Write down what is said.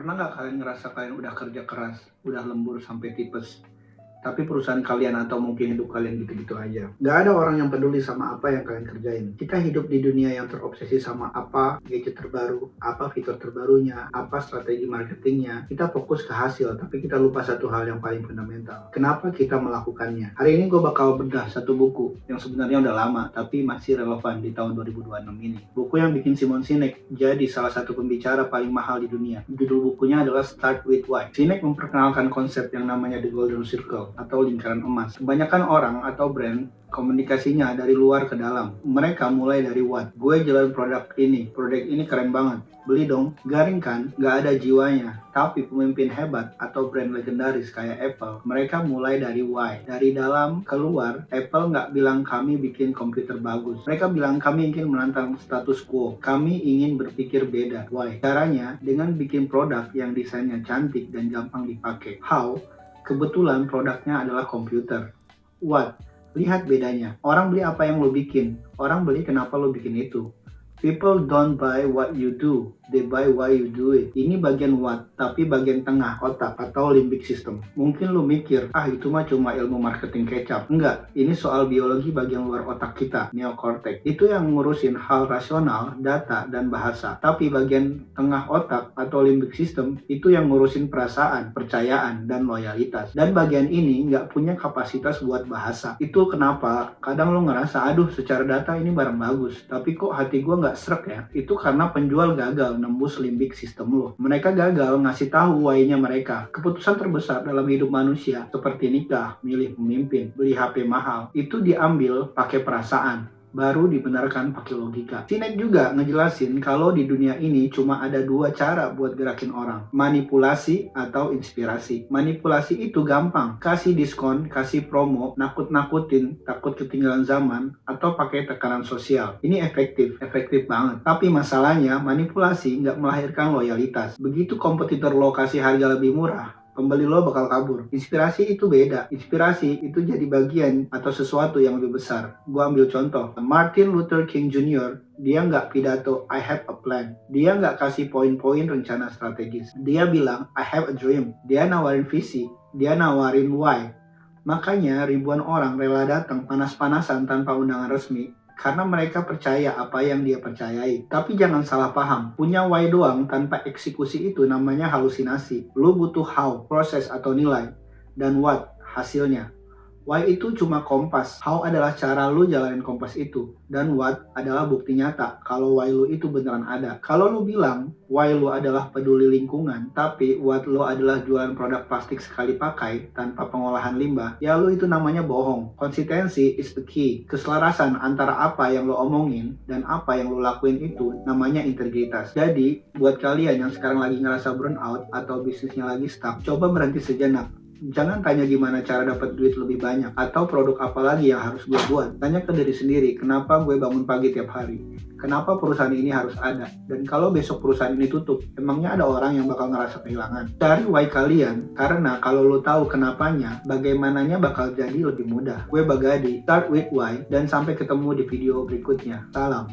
Pernah nggak kalian ngerasa kalian udah kerja keras, udah lembur sampai tipes, tapi perusahaan kalian atau mungkin hidup kalian gitu-gitu aja? Nggak ada orang yang peduli sama apa yang kalian kerjain. Kita hidup di dunia yang terobsesi sama apa gadget terbaru, apa fitur terbarunya, apa strategi marketingnya. Kita fokus ke hasil, tapi kita lupa satu hal yang paling fundamental. Kenapa kita melakukannya? Hari ini gue bakal bedah satu buku yang sebenarnya udah lama, tapi masih relevan di tahun 2026 ini. Buku yang bikin Simon Sinek jadi salah satu pembicara paling mahal di dunia. Judul bukunya adalah Start With Why. Sinek memperkenalkan konsep yang namanya The Golden Circle atau lingkaran emas. Kebanyakan orang atau brand komunikasinya dari luar ke dalam. Mereka mulai dari what. Gue jualan produk ini keren banget. Beli dong. Garing kan? Gak ada jiwanya. Tapi pemimpin hebat atau brand legendaris kayak Apple, mereka mulai dari why. Dari dalam keluar, Apple nggak bilang kami bikin komputer bagus. Mereka bilang kami ingin menantang status quo. Kami ingin berpikir beda. Why? Caranya dengan bikin produk yang desainnya cantik dan gampang dipakai. How? Kebetulan produknya adalah komputer. What? Lihat bedanya. Orang beli apa yang lo bikin. Orang beli kenapa lo bikin itu. People don't buy what you do, they buy why you do it. Ini bagian what, tapi bagian tengah otak atau limbic system. Mungkin lu mikir, itu mah cuma ilmu marketing kecap. Enggak, ini soal biologi bagian luar otak kita, neokortex. Itu yang ngurusin hal rasional, data, dan bahasa. Tapi bagian tengah otak atau limbic system itu yang ngurusin perasaan, percayaan, dan loyalitas. Dan bagian ini nggak punya kapasitas buat bahasa. Itu kenapa kadang lu ngerasa, aduh secara data ini barang bagus, tapi kok hati gue nggak srek ya. Itu karena penjual gagal nembus limbic system lo. Mereka gagal ngasih tahu why-nya mereka. Keputusan terbesar dalam hidup manusia seperti nikah, milih pemimpin, beli HP mahal, itu diambil pakai perasaan, baru dibenarkan pakai logika. Sinek juga ngejelasin kalau di dunia ini cuma ada dua cara buat gerakin orang, manipulasi atau inspirasi. Manipulasi itu gampang, kasih diskon, kasih promo, nakut-nakutin, takut ketinggalan zaman, atau pakai tekanan sosial. Ini efektif banget. Tapi masalahnya manipulasi nggak melahirkan loyalitas. Begitu kompetitor lo kasih harga lebih murah, pembeli lo bakal kabur. Inspirasi itu beda. Inspirasi itu jadi bagian atau sesuatu yang lebih besar. Gua ambil contoh. Martin Luther King Jr., dia nggak pidato, I have a plan. Dia nggak kasih poin-poin rencana strategis. Dia bilang, I have a dream. Dia nawarin visi. Dia nawarin why. Makanya ribuan orang rela datang panas-panasan tanpa undangan resmi. Karena mereka percaya apa yang dia percayai. Tapi jangan salah paham, punya why doang tanpa eksekusi itu namanya halusinasi. Lu butuh how, proses atau nilai, dan what, hasilnya. Why itu cuma kompas, how adalah cara lu jalanin kompas itu, dan what adalah bukti nyata kalau why lu itu beneran ada. Kalau lu bilang why lu adalah peduli lingkungan, tapi what lu adalah jualan produk plastik sekali pakai tanpa pengolahan limbah, ya lu itu namanya bohong. Konsistensi is the key. Keselarasan antara apa yang lu omongin dan apa yang lu lakuin itu namanya integritas. Jadi, buat kalian yang sekarang lagi ngerasa burnout atau bisnisnya lagi stuck, coba berhenti sejenak. Jangan tanya gimana cara dapat duit lebih banyak atau produk apa lagi yang harus gue buat. Tanya ke diri sendiri, kenapa gue bangun pagi tiap hari? Kenapa perusahaan ini harus ada? Dan kalau besok perusahaan ini tutup, emangnya ada orang yang bakal ngerasa kehilangan? Cari why kalian, karena kalau lo tahu kenapanya, bagaimananya bakal jadi lebih mudah. Gue Bagadi, Start With Why, dan sampai ketemu di video berikutnya. Salam.